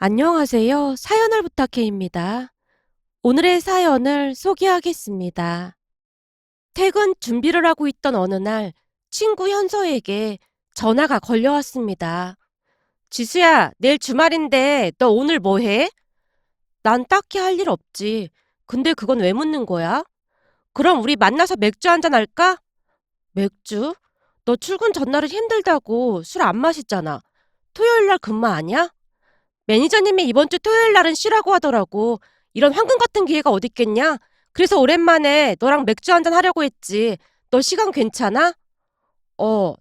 안녕하세요. 사연을 부탁해입니다. 오늘의 사연을 소개하겠습니다. 퇴근 준비를 하고 있던 어느 날 친구 현서에게 전화가 걸려왔습니다. 지수야, 내일 주말인데 너 오늘 뭐 해? 난 딱히 할 일 없지. 근데 그건 왜 묻는 거야? 그럼 우리 만나서 맥주 한잔 할까? 맥주? 너 출근 전날은 힘들다고 술 안 마시잖아. 토요일 날 근무 아니야? 매니저님이 이번 주 토요일 날은 쉬라고 하더라고. 이런 황금 같은 기회가 어딨겠냐? 그래서 오랜만에 너랑 맥주 한잔 하려고 했지. 너 시간 괜찮아?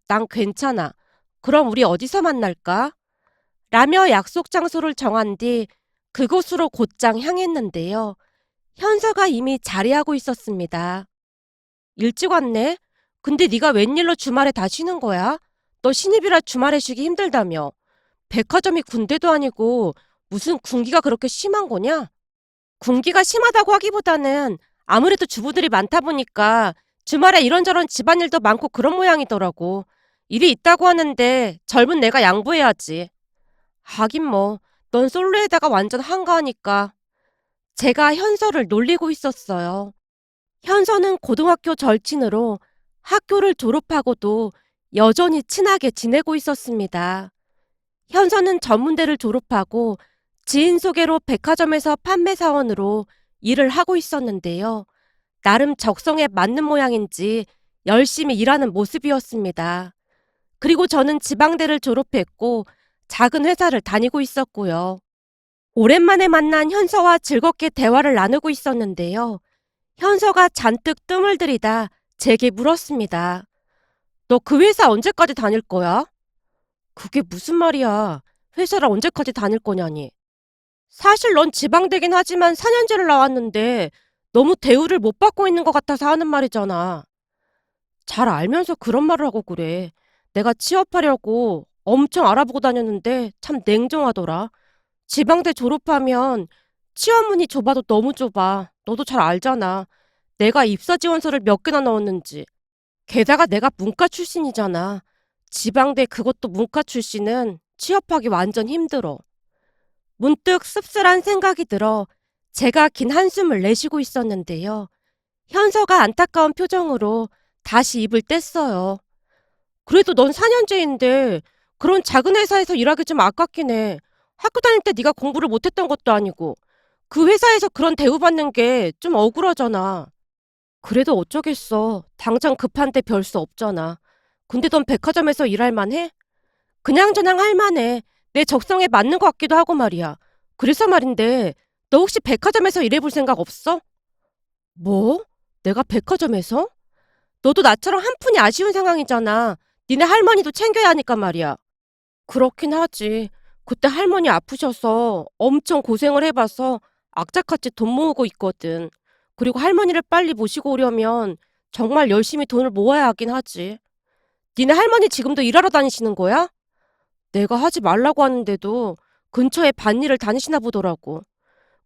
난 괜찮아. 그럼 우리 어디서 만날까? 라며 약속 장소를 정한 뒤 그곳으로 곧장 향했는데요. 현서가 이미 자리하고 있었습니다. 일찍 왔네? 근데 네가 웬일로 주말에 다 쉬는 거야? 너 신입이라 주말에 쉬기 힘들다며. 백화점이 군대도 아니고 무슨 군기가 그렇게 심한 거냐? 군기가 심하다고 하기보다는 아무래도 주부들이 많다 보니까 주말에 이런저런 집안일도 많고 그런 모양이더라고. 일이 있다고 하는데 젊은 내가 양보해야지. 하긴 뭐, 넌 솔로에다가 완전 한가하니까. 제가 현서를 놀리고 있었어요. 현서는 고등학교 절친으로 학교를 졸업하고도 여전히 친하게 지내고 있었습니다. 현서는 전문대를 졸업하고 지인 소개로 백화점에서 판매사원으로 일을 하고 있었는데요. 나름 적성에 맞는 모양인지 열심히 일하는 모습이었습니다. 그리고 저는 지방대를 졸업했고 작은 회사를 다니고 있었고요. 오랜만에 만난 현서와 즐겁게 대화를 나누고 있었는데요. 현서가 잔뜩 뜸을 들이다 제게 물었습니다. 너 그 회사 언제까지 다닐 거야? 그게 무슨 말이야. 회사를 언제까지 다닐 거냐니. 사실 넌 지방대긴 하지만 4년제를 나왔는데 너무 대우를 못 받고 있는 것 같아서 하는 말이잖아. 잘 알면서 그런 말을 하고 그래. 내가 취업하려고 엄청 알아보고 다녔는데 참 냉정하더라. 지방대 졸업하면 취업문이 좁아도 너무 좁아. 너도 잘 알잖아. 내가 입사 지원서를 몇 개나 넣었는지. 게다가 내가 문과 출신이잖아. 지방대 그것도 문과 출신은 취업하기 완전 힘들어. 문득 씁쓸한 생각이 들어 제가 긴 한숨을 내쉬고 있었는데요. 현서가 안타까운 표정으로 다시 입을 뗐어요. 그래도 넌 4년째인데 그런 작은 회사에서 일하기 좀 아깝긴 해. 학교 다닐 때 네가 공부를 못했던 것도 아니고 그 회사에서 그런 대우받는 게 좀 억울하잖아. 그래도 어쩌겠어. 당장 급한데 별 수 없잖아. 근데 넌 백화점에서 일할 만해? 그냥저냥 할 만해. 내 적성에 맞는 것 같기도 하고 말이야. 그래서 말인데 너 혹시 백화점에서 일해볼 생각 없어? 뭐? 내가 백화점에서? 너도 나처럼 한 푼이 아쉬운 상황이잖아. 니네 할머니도 챙겨야 하니까 말이야. 그렇긴 하지. 그때 할머니 아프셔서 엄청 고생을 해봐서 악착같이 돈 모으고 있거든. 그리고 할머니를 빨리 모시고 오려면 정말 열심히 돈을 모아야 하긴 하지. 니네 할머니 지금도 일하러 다니시는 거야? 내가 하지 말라고 하는데도 근처에 밭일을 다니시나 보더라고.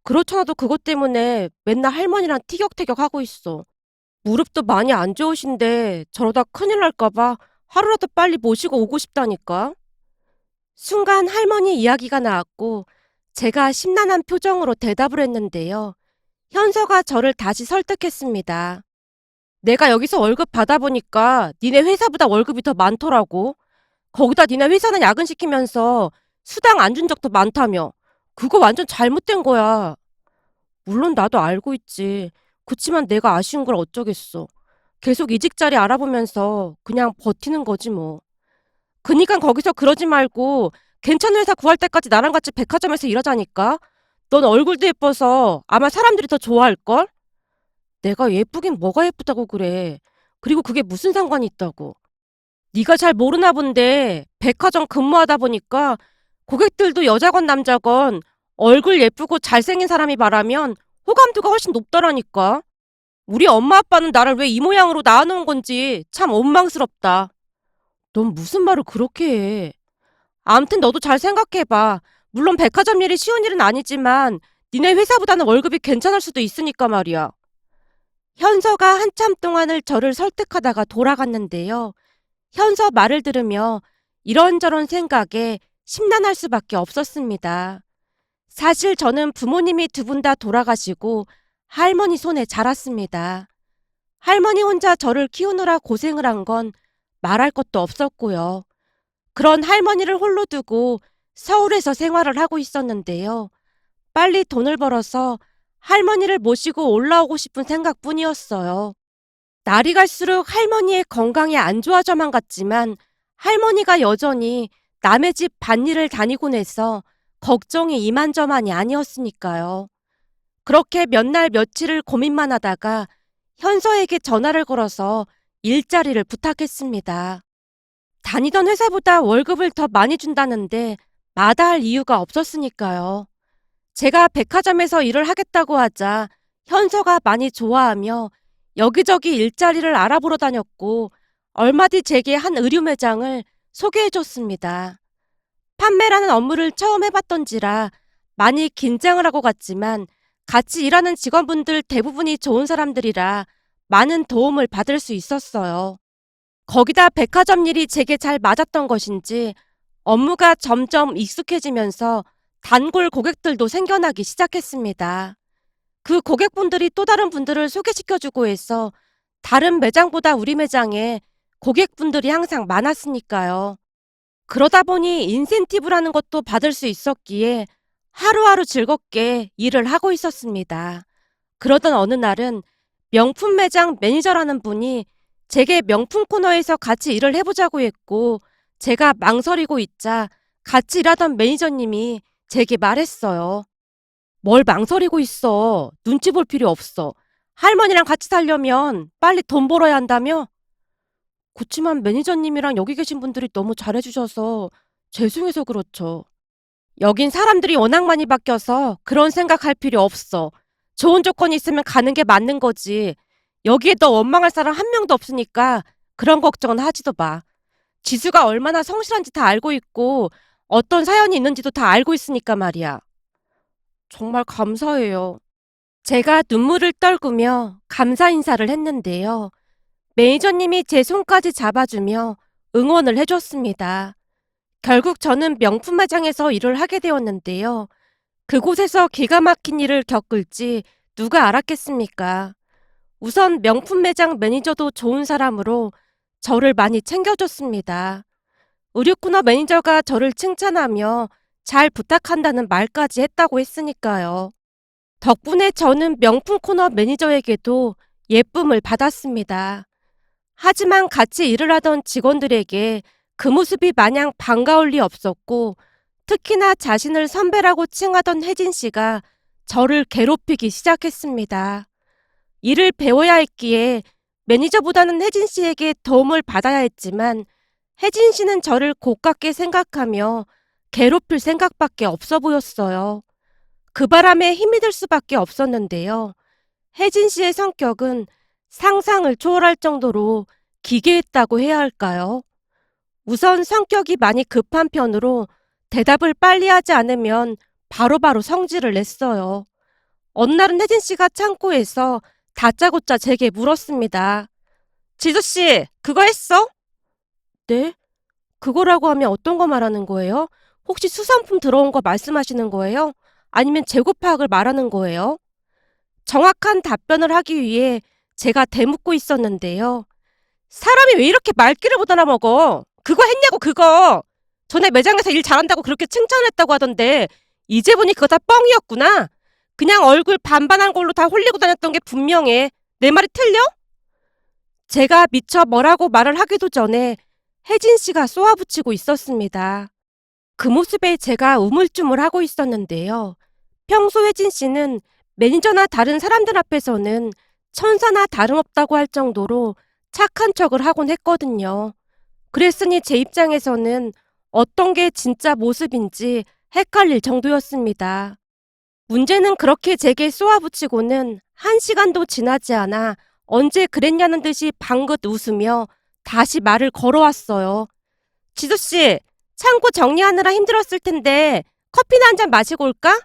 그렇잖아도 그것 때문에 맨날 할머니랑 티격태격 하고 있어. 무릎도 많이 안 좋으신데 저러다 큰일 날까봐 하루라도 빨리 모시고 오고 싶다니까. 순간 할머니 이야기가 나왔고 제가 심란한 표정으로 대답을 했는데요. 현서가 저를 다시 설득했습니다. 내가 여기서 월급 받아보니까 니네 회사보다 월급이 더 많더라고. 거기다 니네 회사는 야근시키면서 수당 안 준 적도 많다며. 그거 완전 잘못된 거야. 물론 나도 알고 있지. 그치만 내가 아쉬운 걸 어쩌겠어. 계속 이직 자리 알아보면서 그냥 버티는 거지 뭐. 그니까 거기서 그러지 말고 괜찮은 회사 구할 때까지 나랑 같이 백화점에서 일하자니까. 넌 얼굴도 예뻐서 아마 사람들이 더 좋아할걸? 내가 예쁘긴 뭐가 예쁘다고 그래. 그리고 그게 무슨 상관이 있다고. 네가 잘 모르나 본데 백화점 근무하다 보니까 고객들도 여자건 남자건 얼굴 예쁘고 잘생긴 사람이 말하면 호감도가 훨씬 높더라니까. 우리 엄마 아빠는 나를 왜 이 모양으로 낳아놓은 건지 참 원망스럽다. 넌 무슨 말을 그렇게 해. 암튼 너도 잘 생각해봐. 물론 백화점 일이 쉬운 일은 아니지만 니네 회사보다는 월급이 괜찮을 수도 있으니까 말이야. 현서가 한참 동안을 저를 설득하다가 돌아갔는데요. 현서 말을 들으며 이런저런 생각에 심란할 수밖에 없었습니다. 사실 저는 부모님이 두 분 다 돌아가시고 할머니 손에 자랐습니다. 할머니 혼자 저를 키우느라 고생을 한 건 말할 것도 없었고요. 그런 할머니를 홀로 두고 서울에서 생활을 하고 있었는데요. 빨리 돈을 벌어서 할머니를 모시고 올라오고 싶은 생각뿐이었어요. 날이 갈수록 할머니의 건강이 안 좋아져만 갔지만 할머니가 여전히 남의 집 밭일을 다니곤 해서 걱정이 이만저만이 아니었으니까요. 그렇게 몇 날 며칠을 고민만 하다가 현서에게 전화를 걸어서 일자리를 부탁했습니다. 다니던 회사보다 월급을 더 많이 준다는데 마다할 이유가 없었으니까요. 제가 백화점에서 일을 하겠다고 하자 현서가 많이 좋아하며 여기저기 일자리를 알아보러 다녔고 얼마 뒤 제게 한 의류 매장을 소개해줬습니다. 판매라는 업무를 처음 해봤던지라 많이 긴장을 하고 갔지만 같이 일하는 직원분들 대부분이 좋은 사람들이라 많은 도움을 받을 수 있었어요. 거기다 백화점 일이 제게 잘 맞았던 것인지 업무가 점점 익숙해지면서 단골 고객들도 생겨나기 시작했습니다. 그 고객분들이 또 다른 분들을 소개시켜주고 해서 다른 매장보다 우리 매장에 고객분들이 항상 많았으니까요. 그러다 보니 인센티브라는 것도 받을 수 있었기에 하루하루 즐겁게 일을 하고 있었습니다. 그러던 어느 날은 명품 매장 매니저라는 분이 제게 명품 코너에서 같이 일을 해보자고 했고 제가 망설이고 있자 같이 일하던 매니저님이 제게 말했어요. 뭘 망설이고 있어. 눈치 볼 필요 없어. 할머니랑 같이 살려면 빨리 돈 벌어야 한다며? 그치만 매니저님이랑 여기 계신 분들이 너무 잘해주셔서 죄송해서 그렇죠. 여긴 사람들이 워낙 많이 바뀌어서 그런 생각할 필요 없어. 좋은 조건이 있으면 가는 게 맞는 거지. 여기에 너 원망할 사람 한 명도 없으니까 그런 걱정은 하지도 마. 지수가 얼마나 성실한지 다 알고 있고 어떤 사연이 있는지도 다 알고 있으니까 말이야. 정말 감사해요. 제가 눈물을 떨구며 감사 인사를 했는데요. 매니저님이 제 손까지 잡아주며 응원을 해줬습니다. 결국 저는 명품 매장에서 일을 하게 되었는데요. 그곳에서 기가 막힌 일을 겪을지 누가 알았겠습니까? 우선 명품 매장 매니저도 좋은 사람으로 저를 많이 챙겨줬습니다. 의류 코너 매니저가 저를 칭찬하며 잘 부탁한다는 말까지 했다고 했으니까요. 덕분에 저는 명품 코너 매니저에게도 예쁨을 받았습니다. 하지만 같이 일을 하던 직원들에게 그 모습이 마냥 반가울 리 없었고 특히나 자신을 선배라고 칭하던 혜진 씨가 저를 괴롭히기 시작했습니다. 일을 배워야 했기에 매니저보다는 혜진 씨에게 도움을 받아야 했지만 혜진 씨는 저를 고깝게 생각하며 괴롭힐 생각밖에 없어 보였어요. 그 바람에 힘이 들 수밖에 없었는데요. 혜진 씨의 성격은 상상을 초월할 정도로 기괴했다고 해야 할까요? 우선 성격이 많이 급한 편으로 대답을 빨리 하지 않으면 바로바로 성질을 냈어요. 어느 날은 혜진 씨가 창고에서 다짜고짜 제게 물었습니다. 지수 씨, 그거 했어? 네? 그거라고 하면 어떤 거 말하는 거예요? 혹시 수상품 들어온 거 말씀하시는 거예요? 아니면 재고 파악을 말하는 거예요? 정확한 답변을 하기 위해 제가 대묻고 있었는데요. 사람이 왜 이렇게 말귀를 못 알아먹어? 그거 했냐고 그거! 전에 매장에서 일 잘한다고 그렇게 칭찬했다고 하던데 이제 보니 그거 다 뻥이었구나. 그냥 얼굴 반반한 걸로 다 홀리고 다녔던 게 분명해. 내 말이 틀려? 제가 미처 뭐라고 말을 하기도 전에 혜진 씨가 쏘아붙이고 있었습니다. 그 모습에 제가 우물쭈물하고 있었는데요. 평소 혜진 씨는 매니저나 다른 사람들 앞에서는 천사나 다름없다고 할 정도로 착한 척을 하곤 했거든요. 그랬으니 제 입장에서는 어떤 게 진짜 모습인지 헷갈릴 정도였습니다. 문제는 그렇게 제게 쏘아붙이고는 1시간도 지나지 않아 언제 그랬냐는 듯이 방긋 웃으며 다시 말을 걸어왔어요. 지수씨, 창고 정리하느라 힘들었을 텐데 커피나 한 잔 마시고 올까?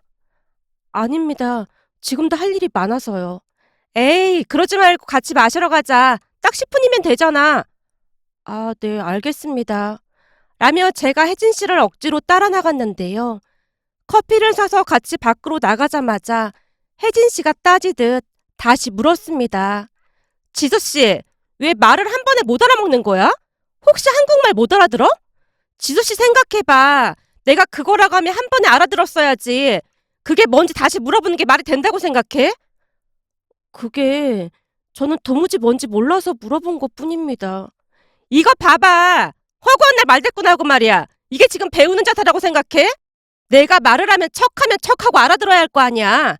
아닙니다. 지금도 할 일이 많아서요. 에이, 그러지 말고 같이 마시러 가자. 딱 10분이면 되잖아. 아, 네, 알겠습니다. 라며 제가 혜진 씨를 억지로 따라 나갔는데요. 커피를 사서 같이 밖으로 나가자마자 혜진 씨가 따지듯 다시 물었습니다. 지수 씨, 왜 말을 한 번에 못 알아먹는 거야? 혹시 한국말 못 알아들어? 지수 씨 생각해봐. 내가 그거라고 하면 한 번에 알아들었어야지. 그게 뭔지 다시 물어보는 게 말이 된다고 생각해? 그게 저는 도무지 뭔지 몰라서 물어본 것뿐입니다. 이거 봐봐. 허구한 날 말대꾸나고 말이야. 이게 지금 배우는 자세라고 생각해? 내가 말을 하면 척하면 척하고 알아들어야 할 거 아니야.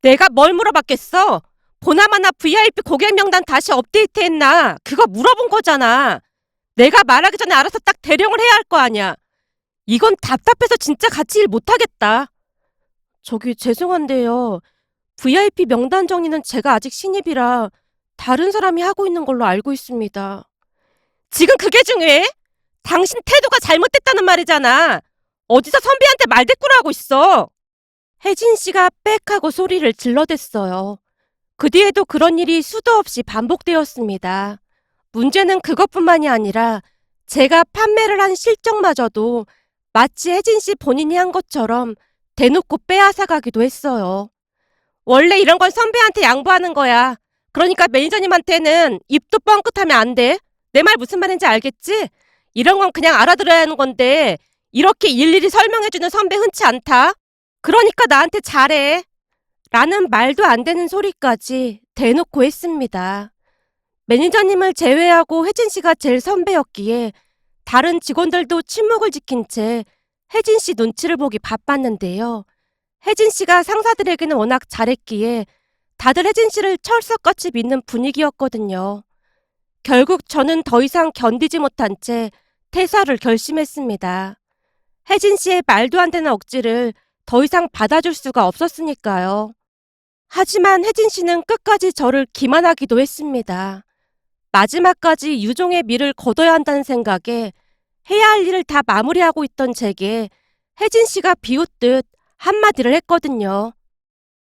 내가 뭘 물어봤겠어? 보나마나 VIP 고객 명단 다시 업데이트했나? 그거 물어본 거잖아. 내가 말하기 전에 알아서 딱 대령을 해야 할 거 아니야. 이건 답답해서 진짜 같이 일 못하겠다. 저기 죄송한데요. VIP 명단 정리는 제가 아직 신입이라 다른 사람이 하고 있는 걸로 알고 있습니다. 지금 그게 중요해? 당신 태도가 잘못됐다는 말이잖아. 어디서 선배한테 말대꾸를 하고 있어. 혜진 씨가 빽 하고 소리를 질러댔어요. 그 뒤에도 그런 일이 수도 없이 반복되었습니다. 문제는 그것뿐만이 아니라 제가 판매를 한 실적마저도 마치 혜진 씨 본인이 한 것처럼 대놓고 빼앗아가기도 했어요. 원래 이런 건 선배한테 양보하는 거야. 그러니까 매니저님한테는 입도 뻥끗하면 안 돼. 내 말 무슨 말인지 알겠지? 이런 건 그냥 알아들어야 하는 건데 이렇게 일일이 설명해주는 선배 흔치 않다. 그러니까 나한테 잘해. 라는 말도 안 되는 소리까지 대놓고 했습니다. 매니저님을 제외하고 혜진 씨가 제일 선배였기에 다른 직원들도 침묵을 지킨 채 혜진 씨 눈치를 보기 바빴는데요. 혜진 씨가 상사들에게는 워낙 잘했기에 다들 혜진 씨를 철석같이 믿는 분위기였거든요. 결국 저는 더 이상 견디지 못한 채 퇴사를 결심했습니다. 혜진 씨의 말도 안 되는 억지를 더 이상 받아줄 수가 없었으니까요. 하지만 혜진 씨는 끝까지 저를 기만하기도 했습니다. 마지막까지 유종의 미를 거둬야 한다는 생각에 해야 할 일을 다 마무리하고 있던 제게 혜진 씨가 비웃듯 한마디를 했거든요.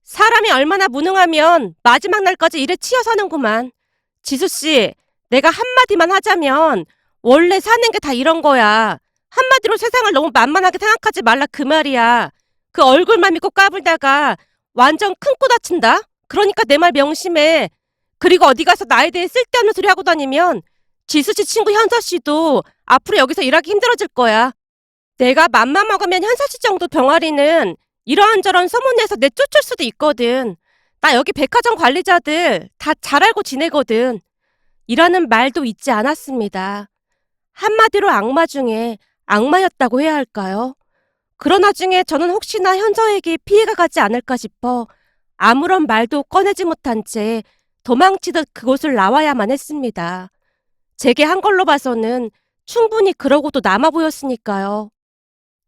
사람이 얼마나 무능하면 마지막 날까지 일에 치여서는구만. 지수씨, 내가 한마디만 하자면 원래 사는 게 다 이런 거야. 한마디로 세상을 너무 만만하게 생각하지 말라 그 말이야. 그 얼굴만 믿고 까불다가 완전 큰 코 다친다. 그러니까 내 말 명심해. 그리고 어디 가서 나에 대해 쓸데없는 소리 하고 다니면 지수씨 친구 현서씨도 앞으로 여기서 일하기 힘들어질 거야. 내가 맘만 먹으면 현서씨 정도 병아리는 이러한저런 소문내서 내쫓을 수도 있거든. 나 여기 백화점 관리자들 다 잘 알고 지내거든. 이라는 말도 잊지 않았습니다. 한마디로 악마 중에 악마였다고 해야 할까요? 그러나 중에 저는 혹시나 현서에게 피해가 가지 않을까 싶어 아무런 말도 꺼내지 못한 채 도망치듯 그곳을 나와야만 했습니다. 제게 한 걸로 봐서는 충분히 그러고도 남아 보였으니까요.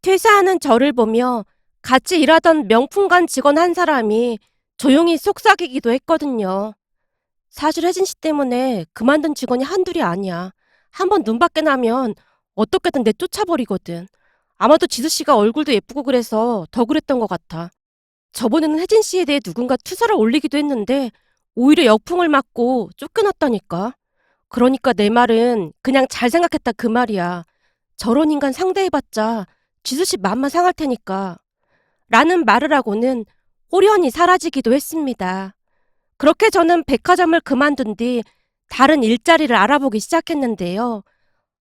퇴사하는 저를 보며 같이 일하던 명품관 직원 한 사람이 조용히 속삭이기도 했거든요. 사실 혜진 씨 때문에 그만둔 직원이 한둘이 아니야. 한번 눈 밖에 나면 어떻게든 내쫓아버리거든. 아마도 지수 씨가 얼굴도 예쁘고 그래서 더 그랬던 것 같아. 저번에는 혜진 씨에 대해 누군가 투서를 올리기도 했는데 오히려 역풍을 맞고 쫓겨났다니까. 그러니까 내 말은 그냥 잘 생각했다 그 말이야. 저런 인간 상대해봤자 지수 씨 맘만 상할 테니까. 라는 말을 하고는 호련히 사라지기도 했습니다. 그렇게 저는 백화점을 그만둔 뒤 다른 일자리를 알아보기 시작했는데요.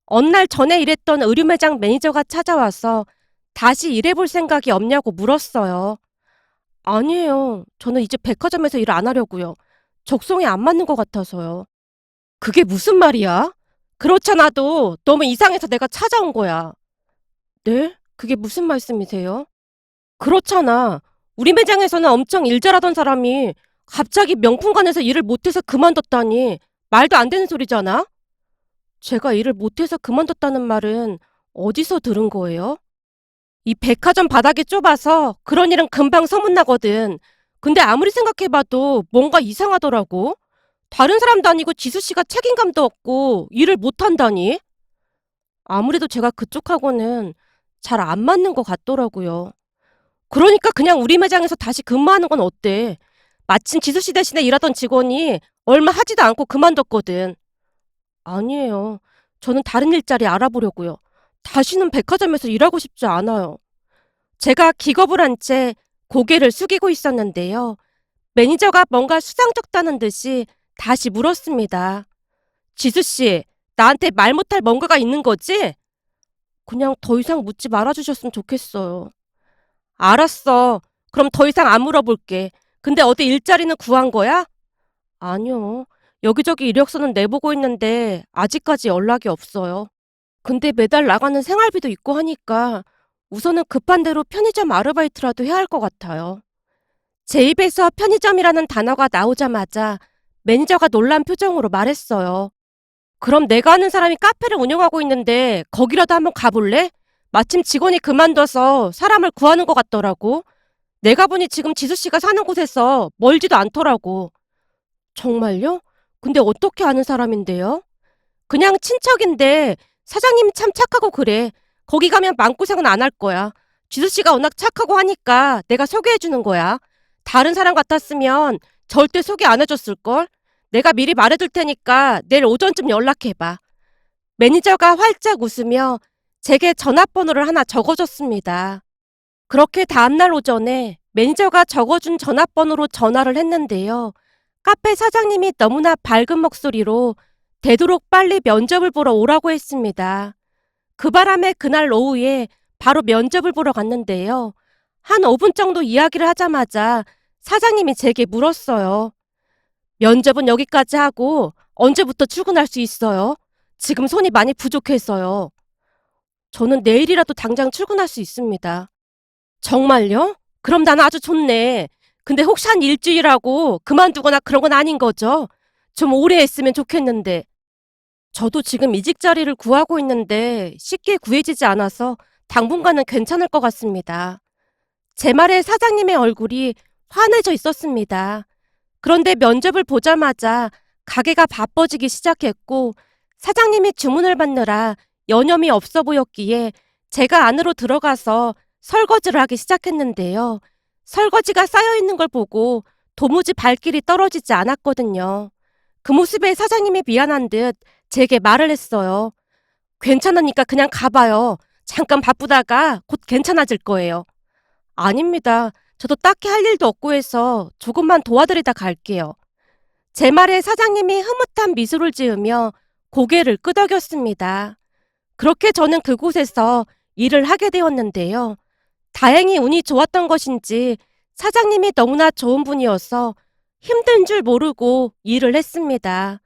어느 날 전에 일했던 의류 매장 매니저가 찾아와서 다시 일해볼 생각이 없냐고 물었어요. 아니에요. 저는 이제 백화점에서 일 안 하려고요. 적성에 안 맞는 것 같아서요. 그게 무슨 말이야? 그렇잖아도 너무 이상해서 내가 찾아온 거야. 네? 그게 무슨 말씀이세요? 그렇잖아. 우리 매장에서는 엄청 일 잘하던 사람이 갑자기 명품관에서 일을 못해서 그만뒀다니 말도 안 되는 소리잖아? 제가 일을 못해서 그만뒀다는 말은 어디서 들은 거예요? 이 백화점 바닥이 좁아서 그런 일은 금방 소문나거든. 근데 아무리 생각해봐도 뭔가 이상하더라고. 다른 사람도 아니고 지수 씨가 책임감도 없고 일을 못한다니? 아무래도 제가 그쪽하고는 잘 안 맞는 것 같더라고요. 그러니까 그냥 우리 매장에서 다시 근무하는 건 어때? 마침 지수 씨 대신에 일하던 직원이 얼마 하지도 않고 그만뒀거든. 아니에요. 저는 다른 일자리 알아보려고요. 다시는 백화점에서 일하고 싶지 않아요. 제가 기겁을 한 채 고개를 숙이고 있었는데요. 매니저가 뭔가 수상쩍다는 듯이 다시 물었습니다. 지수 씨, 나한테 말 못할 뭔가가 있는 거지? 그냥 더 이상 묻지 말아주셨으면 좋겠어요. 알았어. 그럼 더 이상 안 물어볼게. 근데 어디 일자리는 구한 거야? 아니요. 여기저기 이력서는 내보고 있는데 아직까지 연락이 없어요. 근데 매달 나가는 생활비도 있고 하니까 우선은 급한 대로 편의점 아르바이트라도 해야 할 것 같아요. 제 입에서 편의점이라는 단어가 나오자마자 매니저가 놀란 표정으로 말했어요. 그럼 내가 아는 사람이 카페를 운영하고 있는데 거기라도 한번 가볼래? 마침 직원이 그만둬서 사람을 구하는 것 같더라고. 내가 보니 지금 지수 씨가 사는 곳에서 멀지도 않더라고. 정말요? 근데 어떻게 아는 사람인데요? 그냥 친척인데 사장님이 참 착하고 그래. 거기 가면 마음고생은 안 할 거야. 지수 씨가 워낙 착하고 하니까 내가 소개해 주는 거야. 다른 사람 같았으면 절대 소개 안 해줬을걸? 내가 미리 말해둘 테니까 내일 오전쯤 연락해봐. 매니저가 활짝 웃으며 제게 전화번호를 하나 적어줬습니다. 그렇게 다음날 오전에 매니저가 적어준 전화번호로 전화를 했는데요. 카페 사장님이 너무나 밝은 목소리로 되도록 빨리 면접을 보러 오라고 했습니다. 그 바람에 그날 오후에 바로 면접을 보러 갔는데요. 한 5분 정도 이야기를 하자마자 사장님이 제게 물었어요. 면접은 여기까지 하고 언제부터 출근할 수 있어요? 지금 손이 많이 부족해서요. 저는 내일이라도 당장 출근할 수 있습니다. 정말요? 그럼 난 아주 좋네. 근데 혹시 한 일주일하고 그만두거나 그런 건 아닌 거죠? 좀 오래 했으면 좋겠는데. 저도 지금 이직 자리를 구하고 있는데 쉽게 구해지지 않아서 당분간은 괜찮을 것 같습니다. 제 말에 사장님의 얼굴이 환해져 있었습니다. 그런데 면접을 보자마자 가게가 바빠지기 시작했고 사장님이 주문을 받느라 여념이 없어 보였기에 제가 안으로 들어가서 설거지를 하기 시작했는데요. 설거지가 쌓여 있는 걸 보고 도무지 발길이 떨어지지 않았거든요. 그 모습에 사장님이 미안한 듯 제게 말을 했어요. 괜찮으니까 그냥 가봐요. 잠깐 바쁘다가 곧 괜찮아질 거예요. 아닙니다. 저도 딱히 할 일도 없고 해서 조금만 도와드리다 갈게요. 제 말에 사장님이 흐뭇한 미소를 지으며 고개를 끄덕였습니다. 그렇게 저는 그곳에서 일을 하게 되었는데요. 다행히 운이 좋았던 것인지 사장님이 너무나 좋은 분이어서 힘든 줄 모르고 일을 했습니다.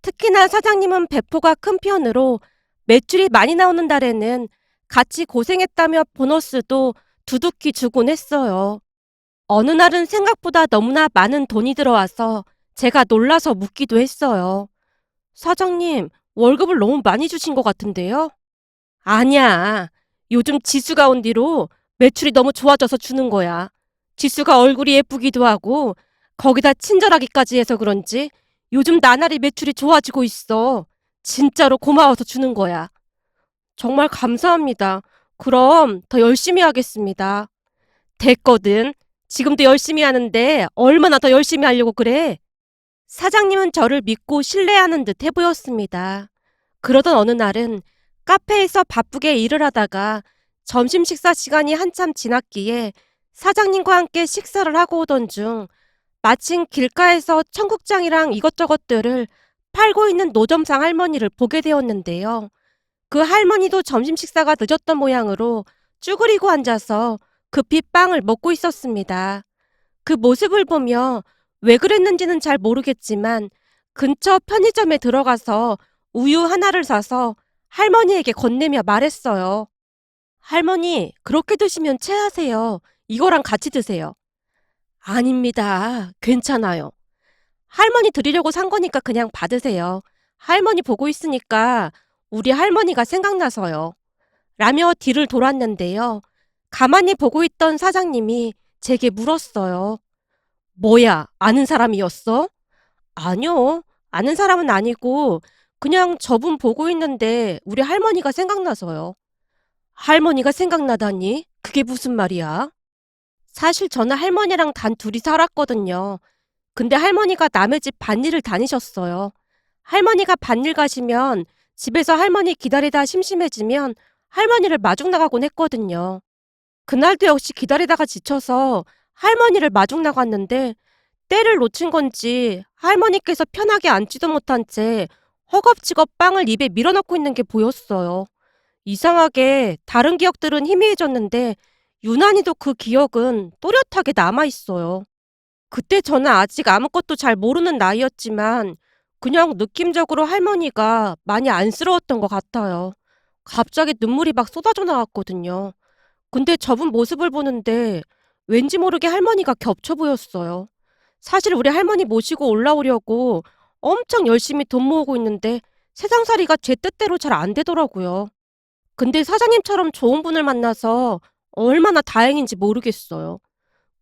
특히나 사장님은 배포가 큰 편으로 매출이 많이 나오는 달에는 같이 고생했다며 보너스도 두둑히 주곤 했어요. 어느 날은 생각보다 너무나 많은 돈이 들어와서 제가 놀라서 묻기도 했어요. 사장님, 월급을 너무 많이 주신 것 같은데요? 아니야. 요즘 지수가 온 뒤로 매출이 너무 좋아져서 주는 거야. 지수가 얼굴이 예쁘기도 하고 거기다 친절하기까지 해서 그런지 요즘 나날이 매출이 좋아지고 있어. 진짜로 고마워서 주는 거야. 정말 감사합니다. 그럼 더 열심히 하겠습니다. 됐거든. 지금도 열심히 하는데 얼마나 더 열심히 하려고 그래? 사장님은 저를 믿고 신뢰하는 듯 해 보였습니다. 그러던 어느 날은 카페에서 바쁘게 일을 하다가 점심 식사 시간이 한참 지났기에 사장님과 함께 식사를 하고 오던 중 마침 길가에서 청국장이랑 이것저것들을 팔고 있는 노점상 할머니를 보게 되었는데요. 그 할머니도 점심 식사가 늦었던 모양으로 쭈그리고 앉아서 급히 빵을 먹고 있었습니다. 그 모습을 보며 왜 그랬는지는 잘 모르겠지만 근처 편의점에 들어가서 우유 하나를 사서 할머니에게 건네며 말했어요. 할머니, 그렇게 드시면 체하세요. 이거랑 같이 드세요. 아닙니다. 괜찮아요. 할머니 드리려고 산 거니까 그냥 받으세요. 할머니 보고 있으니까 우리 할머니가 생각나서요. 라며 뒤를 돌았는데요. 가만히 보고 있던 사장님이 제게 물었어요. 뭐야, 아는 사람이었어? 아니요, 아는 사람은 아니고 그냥 저분 보고 있는데 우리 할머니가 생각나서요. 할머니가 생각나다니? 그게 무슨 말이야? 사실 저는 할머니랑 단 둘이 살았거든요. 근데 할머니가 남의 집 밭일을 다니셨어요. 할머니가 밭일 가시면 집에서 할머니 기다리다 심심해지면 할머니를 마중 나가곤 했거든요. 그날도 역시 기다리다가 지쳐서 할머니를 마중 나갔는데 때를 놓친 건지 할머니께서 편하게 앉지도 못한 채 허겁지겁 빵을 입에 밀어넣고 있는 게 보였어요. 이상하게 다른 기억들은 희미해졌는데 유난히도 그 기억은 또렷하게 남아있어요. 그때 저는 아직 아무것도 잘 모르는 나이였지만 그냥 느낌적으로 할머니가 많이 안쓰러웠던 것 같아요. 갑자기 눈물이 막 쏟아져 나왔거든요. 근데 저분 모습을 보는데 왠지 모르게 할머니가 겹쳐 보였어요. 사실 우리 할머니 모시고 올라오려고 엄청 열심히 돈 모으고 있는데 세상살이가 제 뜻대로 잘 안 되더라고요. 근데 사장님처럼 좋은 분을 만나서 얼마나 다행인지 모르겠어요.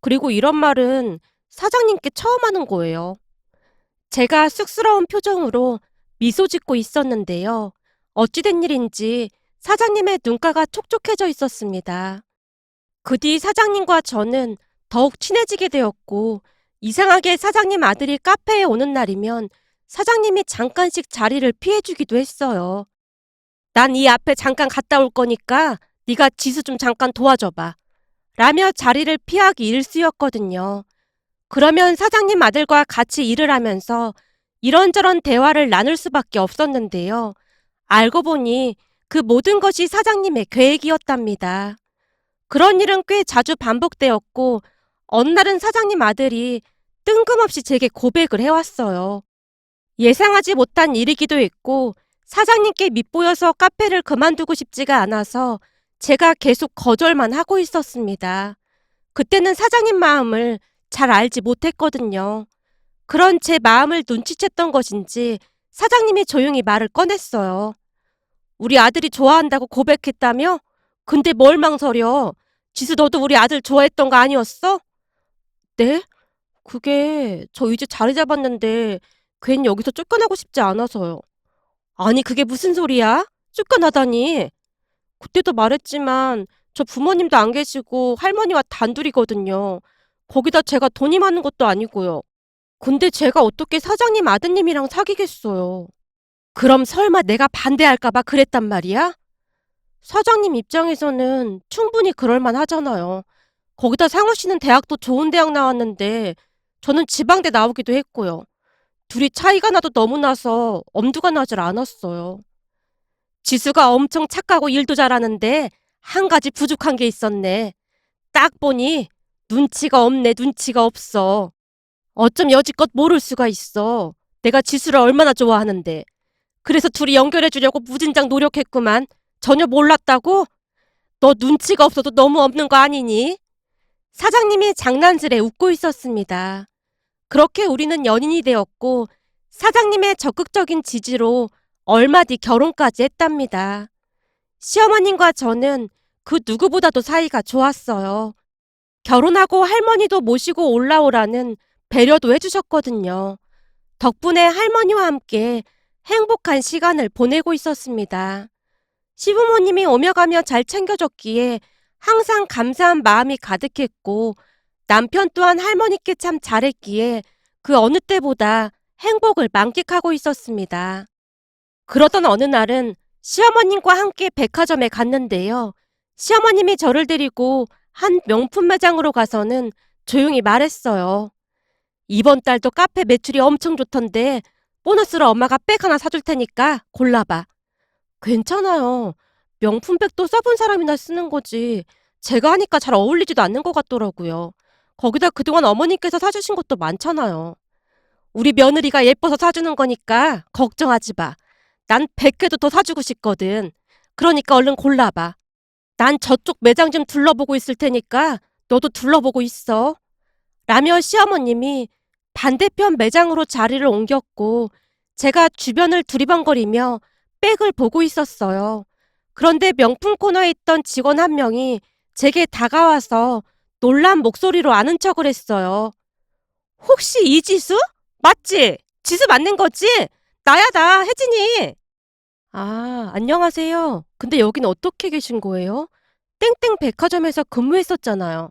그리고 이런 말은 사장님께 처음 하는 거예요. 제가 쑥스러운 표정으로 미소 짓고 있었는데요. 어찌된 일인지 사장님의 눈가가 촉촉해져 있었습니다. 그 뒤 사장님과 저는 더욱 친해지게 되었고, 이상하게 사장님 아들이 카페에 오는 날이면 사장님이 잠깐씩 자리를 피해주기도 했어요. 난 이 앞에 잠깐 갔다 올 거니까 네가 지수 좀 잠깐 도와줘봐. 라며 자리를 피하기 일쑤였거든요. 그러면 사장님 아들과 같이 일을 하면서 이런저런 대화를 나눌 수밖에 없었는데요. 알고 보니 그 모든 것이 사장님의 계획이었답니다. 그런 일은 꽤 자주 반복되었고 어느 날은 사장님 아들이 뜬금없이 제게 고백을 해왔어요. 예상하지 못한 일이기도 했고 사장님께 밉보여서 카페를 그만두고 싶지가 않아서 제가 계속 거절만 하고 있었습니다. 그때는 사장님 마음을 잘 알지 못했거든요. 그런 제 마음을 눈치챘던 것인지 사장님이 조용히 말을 꺼냈어요. 우리 아들이 좋아한다고 고백했다며? 근데 뭘 망설여? 지수 너도 우리 아들 좋아했던 거 아니었어? 네? 그게 저 이제 자리 잡았는데 괜히 여기서 쫓겨나고 싶지 않아서요. 아니 그게 무슨 소리야? 쫓겨나다니. 그때도 말했지만 저 부모님도 안 계시고 할머니와 단둘이거든요. 거기다 제가 돈이 많은 것도 아니고요. 근데 제가 어떻게 사장님 아드님이랑 사귀겠어요. 그럼 설마 내가 반대할까 봐 그랬단 말이야? 사장님 입장에서는 충분히 그럴만 하잖아요. 거기다 상우 씨는 대학도 좋은 대학 나왔는데 저는 지방대 나오기도 했고요. 둘이 차이가 나도 너무 나서 엄두가 나질 않았어요. 지수가 엄청 착하고 일도 잘하는데 한 가지 부족한 게 있었네. 딱 보니 눈치가 없네, 눈치가 없어. 어쩜 여지껏 모를 수가 있어. 내가 지수를 얼마나 좋아하는데. 그래서 둘이 연결해 주려고 무진장 노력했구만. 전혀 몰랐다고? 너 눈치가 없어도 너무 없는 거 아니니? 사장님이 장난질에 웃고 있었습니다. 그렇게 우리는 연인이 되었고 사장님의 적극적인 지지로 얼마 뒤 결혼까지 했답니다. 시어머님과 저는 그 누구보다도 사이가 좋았어요. 결혼하고 할머니도 모시고 올라오라는 배려도 해주셨거든요. 덕분에 할머니와 함께 행복한 시간을 보내고 있었습니다. 시부모님이 오며 가며 잘 챙겨줬기에 항상 감사한 마음이 가득했고 남편 또한 할머니께 참 잘했기에 그 어느 때보다 행복을 만끽하고 있었습니다. 그러던 어느 날은 시어머님과 함께 백화점에 갔는데요. 시어머님이 저를 데리고 한 명품 매장으로 가서는 조용히 말했어요. 이번 달도 카페 매출이 엄청 좋던데 보너스로 엄마가 백 하나 사줄 테니까 골라봐. 괜찮아요. 명품백도 써본 사람이나 쓰는 거지. 제가 하니까 잘 어울리지도 않는 것 같더라고요. 거기다 그동안 어머니께서 사주신 것도 많잖아요. 우리 며느리가 예뻐서 사주는 거니까 걱정하지 마. 난 100개도 더 사주고 싶거든. 그러니까 얼른 골라봐. 난 저쪽 매장 좀 둘러보고 있을 테니까 너도 둘러보고 있어. 라며 시어머님이 반대편 매장으로 자리를 옮겼고 제가 주변을 두리번거리며 백을 보고 있었어요. 그런데 명품 코너에 있던 직원 한 명이 제게 다가와서 놀란 목소리로 아는 척을 했어요. 혹시 이지수? 맞지? 지수 맞는 거지? 나야 나 혜진이. 아, 안녕하세요. 근데 여긴 어떻게 계신 거예요? 땡땡 백화점에서 근무했었잖아요.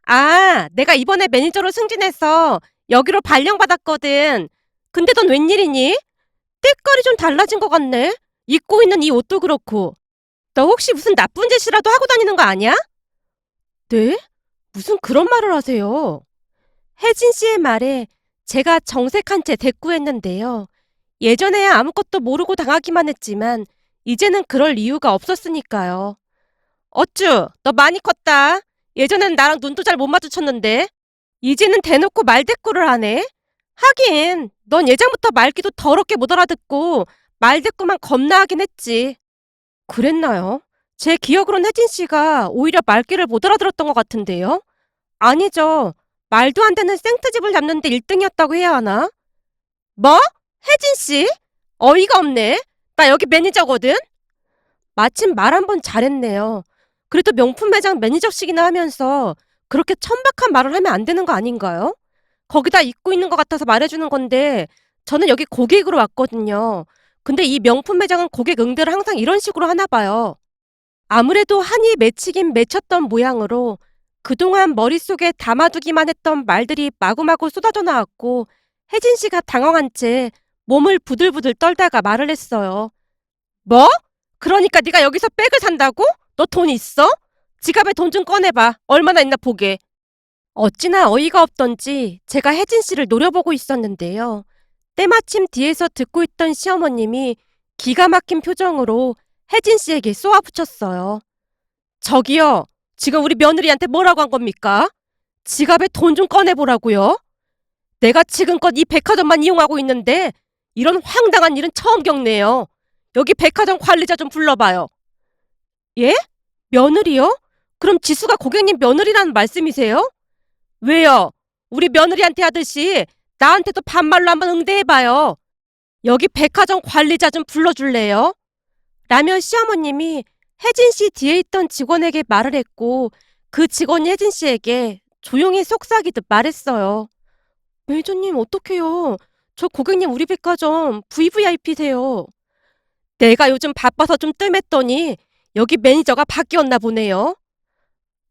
아, 내가 이번에 매니저로 승진해서 여기로 발령받았거든. 근데 넌 웬일이니? 때깔이 좀 달라진 것 같네. 입고 있는 이 옷도 그렇고. 너 혹시 무슨 나쁜 짓이라도 하고 다니는 거 아니야? 네? 무슨 그런 말을 하세요? 혜진 씨의 말에 제가 정색한 채 대꾸했는데요. 예전에야 아무것도 모르고 당하기만 했지만 이제는 그럴 이유가 없었으니까요. 어쭈, 너 많이 컸다. 예전엔 나랑 눈도 잘 못 마주쳤는데 이제는 대놓고 말대꾸를 하네. 하긴 넌 예전부터 말귀도 더럽게 못 알아듣고 말대꾸만 겁나 하긴 했지. 그랬나요? 제 기억으론 혜진 씨가 오히려 말귀를 못 알아들었던 것 같은데요? 아니죠. 말도 안 되는 생트집을 잡는데 1등이었다고 해야 하나? 뭐? 혜진 씨? 어이가 없네. 나 여기 매니저거든? 마침 말 한 번 잘했네요. 그래도 명품 매장 매니저식이나 하면서 그렇게 천박한 말을 하면 안 되는 거 아닌가요? 거기다 잊고 있는 것 같아서 말해주는 건데 저는 여기 고객으로 왔거든요. 근데 이 명품 매장은 고객 응대를 항상 이런 식으로 하나 봐요. 아무래도 한이 맺히긴 맺혔던 모양으로 그동안 머릿속에 담아두기만 했던 말들이 마구마구 쏟아져 나왔고 혜진 씨가 당황한 채 몸을 부들부들 떨다가 말을 했어요. 뭐? 그러니까 네가 여기서 백을 산다고? 너 돈 있어? 지갑에 돈 좀 꺼내봐. 얼마나 있나 보게. 어찌나 어이가 없던지 제가 혜진 씨를 노려보고 있었는데요. 때마침 뒤에서 듣고 있던 시어머님이 기가 막힌 표정으로 혜진 씨에게 쏘아붙였어요. 저기요, 지금 우리 며느리한테 뭐라고 한 겁니까? 지갑에 돈 좀 꺼내보라고요? 내가 지금껏 이 백화점만 이용하고 있는데 이런 황당한 일은 처음 겪네요. 여기 백화점 관리자 좀 불러봐요. 예? 며느리요? 그럼 지수가 고객님 며느리라는 말씀이세요? 왜요? 우리 며느리한테 하듯이 나한테도 반말로 한번 응대해봐요. 여기 백화점 관리자 좀 불러줄래요? 라며 시어머님이 혜진 씨 뒤에 있던 직원에게 말을 했고 그 직원이 혜진 씨에게 조용히 속삭이듯 말했어요. 매니저님 어떡해요? 저 고객님 우리 백화점 VVIP세요. 내가 요즘 바빠서 좀 뜸했더니 여기 매니저가 바뀌었나 보네요.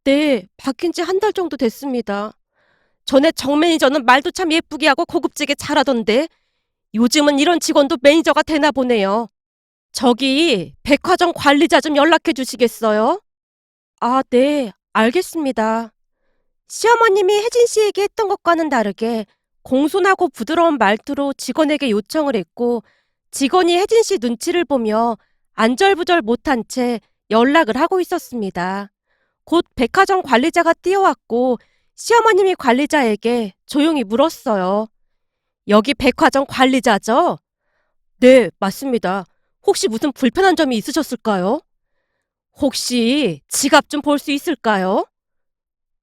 네, 바뀐 지 한 달 정도 됐습니다. 전에 정 매니저는 말도 참 예쁘게 하고 고급지게 잘하던데 요즘은 이런 직원도 매니저가 되나 보네요. 저기 백화점 관리자 좀 연락해 주시겠어요? 아, 네, 알겠습니다. 시어머님이 혜진 씨에게 했던 것과는 다르게 공손하고 부드러운 말투로 직원에게 요청을 했고 직원이 혜진 씨 눈치를 보며 안절부절 못한 채 연락을 하고 있었습니다. 곧 백화점 관리자가 뛰어왔고 시어머님이 관리자에게 조용히 물었어요. 여기 백화점 관리자죠? 네, 맞습니다. 혹시 무슨 불편한 점이 있으셨을까요? 혹시 지갑 좀 볼 수 있을까요?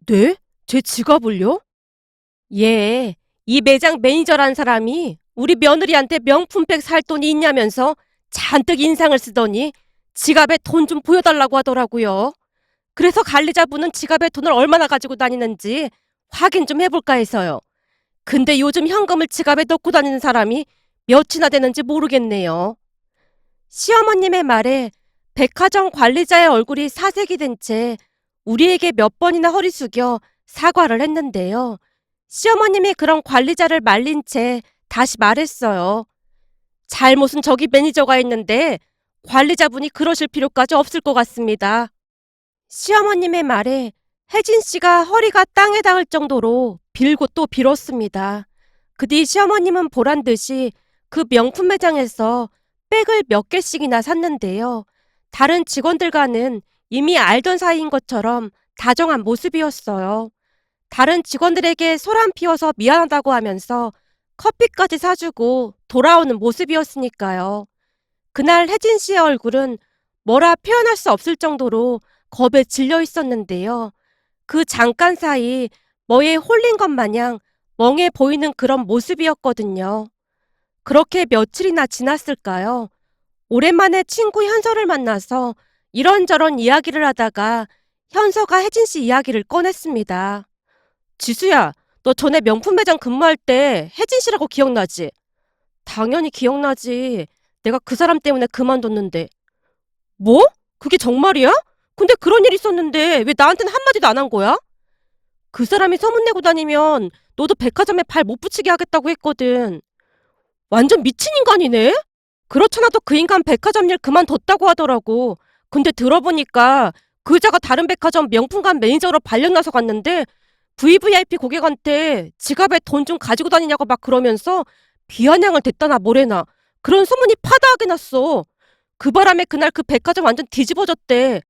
네? 제 지갑을요? 예, 이 매장 매니저란 사람이 우리 며느리한테 명품백 살 돈이 있냐면서 잔뜩 인상을 쓰더니 지갑에 돈 좀 보여달라고 하더라고요. 그래서 관리자분은 지갑에 돈을 얼마나 가지고 다니는지 확인 좀 해볼까 해서요. 근데 요즘 현금을 지갑에 넣고 다니는 사람이 몇이나 되는지 모르겠네요. 시어머님의 말에 백화점 관리자의 얼굴이 사색이 된 채 우리에게 몇 번이나 허리 숙여 사과를 했는데요. 시어머님이 그런 관리자를 말린 채 다시 말했어요. 잘못은 저기 매니저가 했는데 관리자분이 그러실 필요까지 없을 것 같습니다. 시어머님의 말에 혜진 씨가 허리가 땅에 닿을 정도로 빌고 또 빌었습니다. 그 뒤 시어머님은 보란 듯이 그 명품 매장에서 백을 몇 개씩이나 샀는데요. 다른 직원들과는 이미 알던 사이인 것처럼 다정한 모습이었어요. 다른 직원들에게 소란 피워서 미안하다고 하면서 커피까지 사주고 돌아오는 모습이었으니까요. 그날 혜진 씨의 얼굴은 뭐라 표현할 수 없을 정도로 겁에 질려 있었는데요. 그 잠깐 사이 뭐에 홀린 것 마냥 멍해 보이는 그런 모습이었거든요. 그렇게 며칠이나 지났을까요? 오랜만에 친구 현서를 만나서 이런저런 이야기를 하다가 현서가 혜진 씨 이야기를 꺼냈습니다. 지수야, 너 전에 명품 매장 근무할 때 혜진 씨라고 기억나지? 당연히 기억나지. 내가 그 사람 때문에 그만뒀는데. 뭐? 그게 정말이야? 근데 그런 일이 있었는데 왜 나한테는 한마디도 안 한 거야? 그 사람이 소문내고 다니면 너도 백화점에 발 못 붙이게 하겠다고 했거든. 완전 미친 인간이네? 그렇잖아도 그 인간 백화점 일 그만뒀다고 하더라고. 근데 들어보니까 그 여자가 다른 백화점 명품관 매니저로 발령나서 갔는데 VVIP 고객한테 지갑에 돈 좀 가지고 다니냐고 막 그러면서 비아냥을 됐다나 뭐래나 그런 소문이 파다하게 났어. 그 바람에 그날 그 백화점 완전 뒤집어졌대.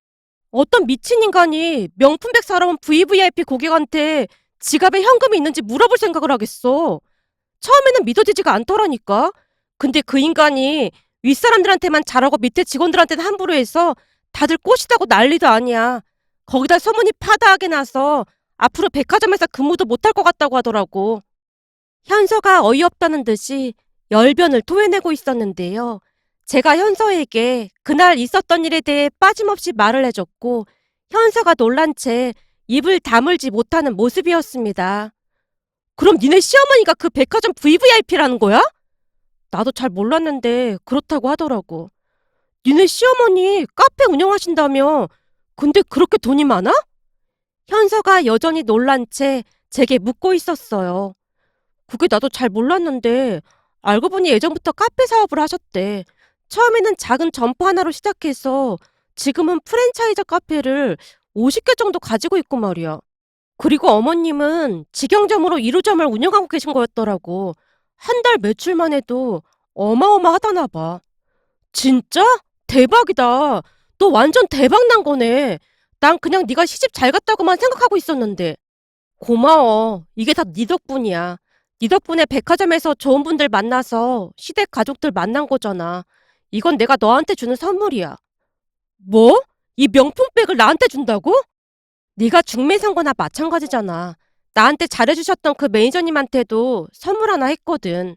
어떤 미친 인간이 명품백 사러 온 VVIP 고객한테 지갑에 현금이 있는지 물어볼 생각을 하겠어. 처음에는 믿어지지가 않더라니까. 근데 그 인간이 윗사람들한테만 잘하고 밑에 직원들한테는 함부로 해서 다들 꼬시다고 난리도 아니야. 거기다 소문이 파다하게 나서 앞으로 백화점에서 근무도 못할 것 같다고 하더라고. 현서가 어이없다는 듯이 열변을 토해내고 있었는데요. 제가 현서에게 그날 있었던 일에 대해 빠짐없이 말을 해줬고 현서가 놀란 채 입을 다물지 못하는 모습이었습니다. 그럼 니네 시어머니가 그 백화점 VVIP라는 거야? 나도 잘 몰랐는데 그렇다고 하더라고. 니네 시어머니 카페 운영하신다며? 근데 그렇게 돈이 많아? 현서가 여전히 놀란 채 제게 묻고 있었어요. 그게 나도 잘 몰랐는데 알고 보니 예전부터 카페 사업을 하셨대. 처음에는 작은 점포 하나로 시작해서 지금은 프랜차이즈 카페를 50개 정도 가지고 있고 말이야. 그리고 어머님은 직영점으로 1호점을 운영하고 계신 거였더라고. 한 달 매출만 해도 어마어마하다나 봐. 진짜? 대박이다. 너 완전 대박 난 거네. 난 그냥 네가 시집 잘 갔다고만 생각하고 있었는데. 고마워. 이게 다 네 덕분이야. 네 덕분에 백화점에서 좋은 분들 만나서 시댁 가족들 만난 거잖아. 이건 내가 너한테 주는 선물이야. 뭐? 이 명품백을 나한테 준다고? 네가 중매산 거나 마찬가지잖아. 나한테 잘해주셨던 그 매니저님한테도 선물 하나 했거든.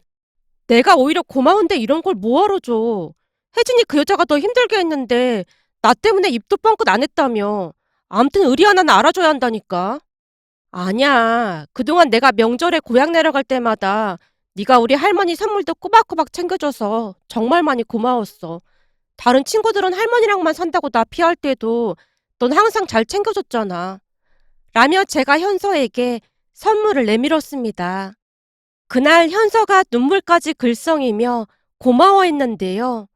내가 오히려 고마운데 이런 걸 뭐하러 줘. 혜진이 그 여자가 더 힘들게 했는데 나 때문에 입도 뻥끗 안 했다며. 암튼 의리 하나는 알아줘야 한다니까. 아니야. 그동안 내가 명절에 고향 내려갈 때마다 네가 우리 할머니 선물도 꼬박꼬박 챙겨줘서 정말 많이 고마웠어. 다른 친구들은 할머니랑만 산다고 나 피할 때도 넌 항상 잘 챙겨줬잖아. 라며 제가 현서에게 선물을 내밀었습니다. 그날 현서가 눈물까지 글썽이며 고마워했는데요.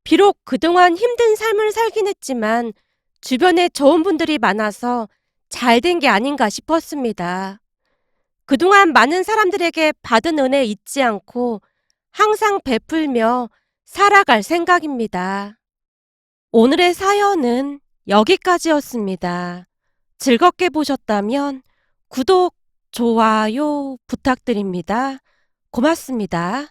비록 그동안 힘든 삶을 살긴 했지만 주변에 좋은 분들이 많아서 잘 된 게 아닌가 싶었습니다. 그동안 많은 사람들에게 받은 은혜 잊지 않고 항상 베풀며 살아갈 생각입니다. 오늘의 사연은 여기까지였습니다. 즐겁게 보셨다면 구독, 좋아요 부탁드립니다. 고맙습니다.